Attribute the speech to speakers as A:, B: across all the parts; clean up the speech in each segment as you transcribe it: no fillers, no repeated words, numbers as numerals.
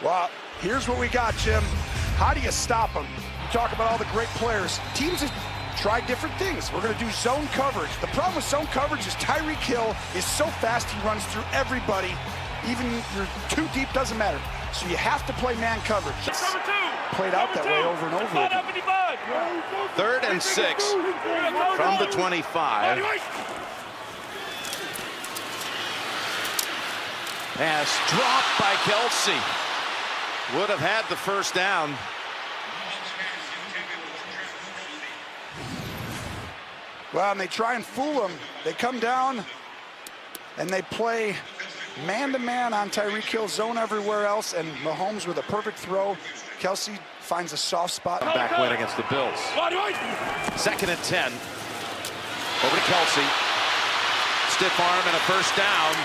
A: Well, here's what we got, Jim. How do you stop them? You talk about all the great players. Teams have tried different things. We're going to do zone coverage. The problem with zone coverage is Tyreek Hill is so fast he runs through everybody. Even you're too deep, doesn't matter. So you have to play man coverage. It's played out that way over and over again.
B: 3rd and 6 from the 25. Pass dropped by Kelce. Would have had the first down.
A: Well, and they try and fool him. They come down and they play man-to-man on Tyreek Hill, zone everywhere else, and Mahomes with a perfect throw. Kelce finds a soft spot.
B: Back win against the Bills. 2nd and 10. Over to Kelce. Stiff arm and a first down.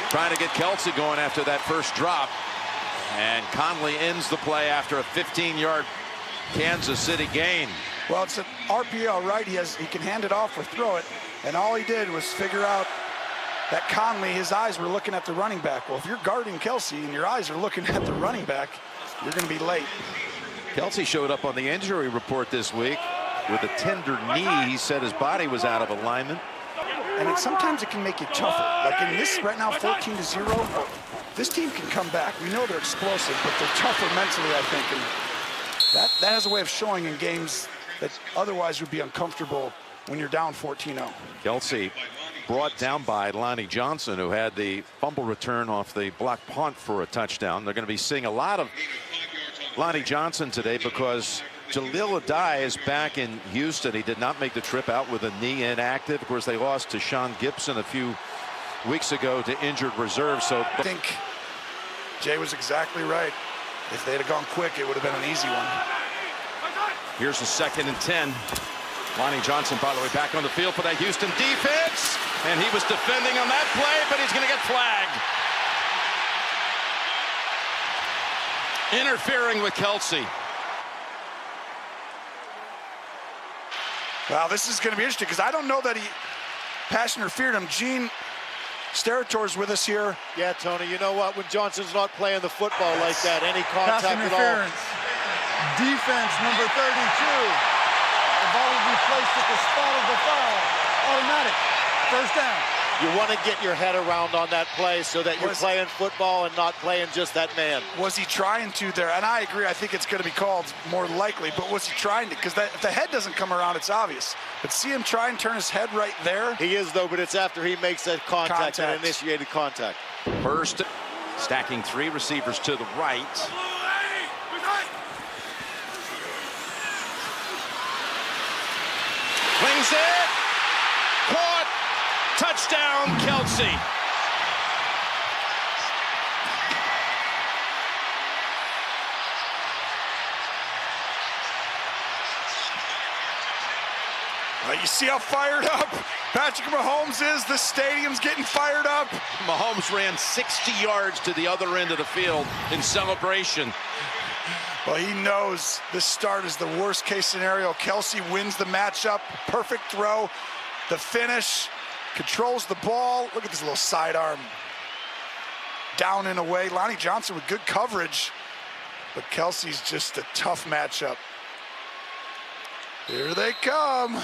B: Trying to get Kelce going after that first drop. And Conley ends the play after a 15-yard Kansas City gain.
A: Well, it's an RPO, right? He can hand it off or throw it. And all he did was figure out that Conley, his eyes were looking at the running back. Well, if you're guarding Kelce and your eyes are looking at the running back, you're going to be late.
B: Kelce showed up on the injury report this week with a tender knee. He said his body was out of alignment.
A: And sometimes it can make you tougher. Like in this right now, 14-0, this team can come back. We know they're explosive, but they're tougher mentally, I think. And that has a way of showing in games that otherwise would be uncomfortable when you're down 14-0.
B: Kelce brought down by Lonnie Johnson, who had the fumble return off the block punt for a touchdown. They're going to be seeing a lot of Lonnie Johnson today because Jaleel Addae is back in Houston. He did not make the trip out with a knee inactive. Of course, they lost to Sean Gibson a few weeks ago to injured reserve. So
A: I think Jay was exactly right. If they'd have gone quick, it would have been an easy one.
B: Here's the 2nd and 10. Lonnie Johnson, by the way, back on the field for that Houston defense. And he was defending on that play, but he's going to get flagged. Interfering with Kelce.
A: Well, this is going to be interesting because I don't know that he pass interfered him. Gene Sterator's with us here.
C: Yeah, Tony, you know what? When Johnson's not playing the football like that, any contact at all.
D: Defense number 32. The ball will be placed at the spot of the foul. Automatic. First down.
C: You want to get your head around on that play so that you're playing football and not playing just that man.
A: Was he trying to there? And I agree, I think it's going to be called more likely, but was he trying to? Because if the head doesn't come around, it's obvious. But see him try and turn his head right there?
C: He is, though, but it's after he makes that contact and initiated contact.
B: First, stacking 3 receivers to the right. Flings it. Caught. Touchdown, Kelce.
A: You see how fired up Patrick Mahomes is? The stadium's getting fired up.
B: Mahomes ran 60 yards to the other end of the field in celebration.
A: Well, he knows this start is the worst case scenario. Kelce wins the matchup. Perfect throw. The finish. Controls the ball. Look at this little sidearm. Down and away. Lonnie Johnson with good coverage. But Kelce's just a tough matchup. Here they come.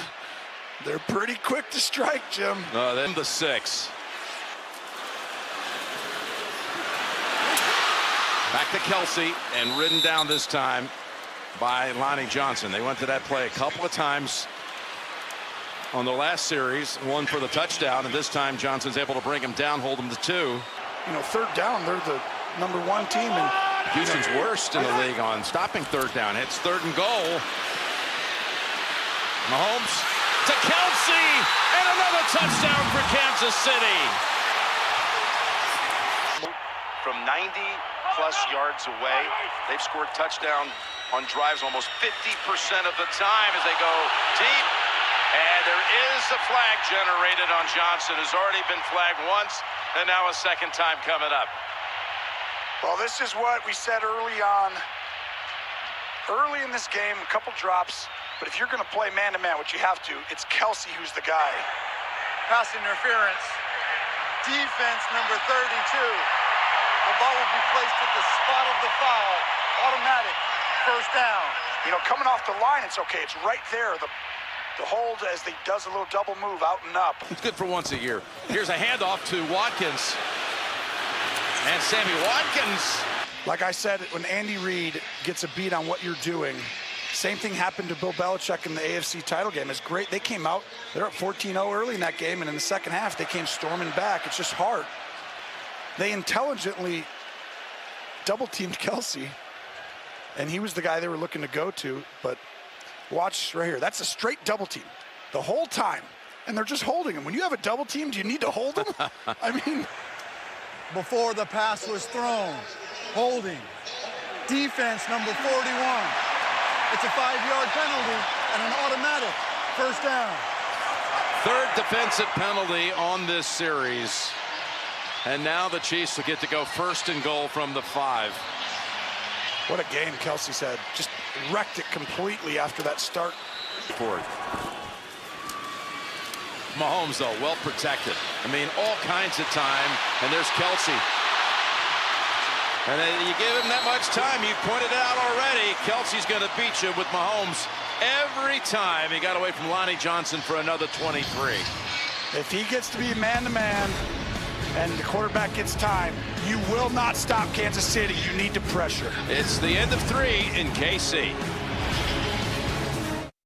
A: They're pretty quick to strike, Jim.
B: Then the 6. Back to Kelce and ridden down this time by Lonnie Johnson. They went to that play a couple of times on the last series, one for the touchdown, and this time Johnson's able to bring him down, hold him to 2.
A: You know, 3rd down, they're the #1 team. And
B: Houston's worst in the league on stopping 3rd down. It's 3rd and goal. Mahomes to Kelce, and another touchdown for Kansas City. From 90-plus yards away, they've scored touchdown on drives almost 50% of the time as they go deep. And there is a flag generated on Johnson, who's already been flagged once, and now a 2nd time coming up.
A: Well, this is what we said early on. Early in this game, a couple drops. But if you're going to play man-to-man, which you have to, it's Kelce who's the guy.
D: Pass interference. Defense number 32. The ball will be placed at the spot of the foul. Automatic. First down.
A: You know, coming off the line, it's okay. It's right there. The hold as he does a little double move out and up.
B: It's good for once a year. Here's a handoff to Watkins. And Sammy Watkins.
A: Like I said, when Andy Reid gets a beat on what you're doing, same thing happened to Bill Belichick in the AFC title game. It's great. They came out, they're up 14-0 early in that game, and in the second half, they came storming back. It's just hard. They intelligently double-teamed Kelce, and he was the guy they were looking to go to, but watch right here. That's a straight double team the whole time, and they're just holding him. When you have a double team, do you need to hold him? I mean,
D: Before the pass was thrown. Holding. Defense number 41. It's a 5-yard penalty and an automatic first down.
B: Third defensive penalty on this series. And now the Chiefs will get to go first and goal from the 5.
A: what a game Kelce said. Just wrecked it completely after that start.
B: Forward. Mahomes, though, well protected. I mean, all kinds of time. And there's Kelce. And then you give him that much time. You pointed it out already. Kelce's going to beat you with Mahomes every time. He got away from Lonnie Johnson for another 23.
A: If he gets to be man-to-man and the quarterback gets time, you will not stop Kansas City. You need to pressure.
B: It's the end of 3 in KC.